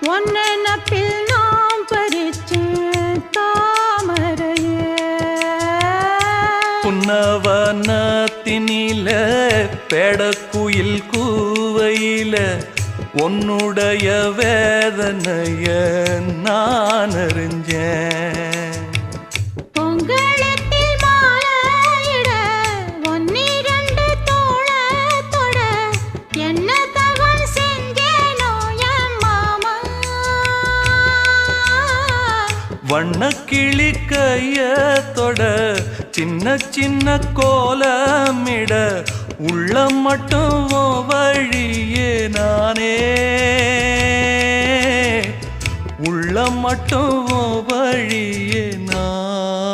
ஒன்னப்பில் நாம் பறிச்சேன் தாமரையே புன்னவனத்தினில பெடக்குயில் கூவையில உன்னுடைய வேதனைய நான் அறிஞ்சேன் பொங்கலத்தில் மாலையிட ஒன்னிரண்டு தோளத்தொட என்ன தவம் செஞ்சேனோ என் மாமா வண்ணக்கிளி கையத்தொட சின்ன சின்ன கோலமிட உள்ளம் மட்டும் வழியே நானே உள்ளம் மட்டும் வழியே நான்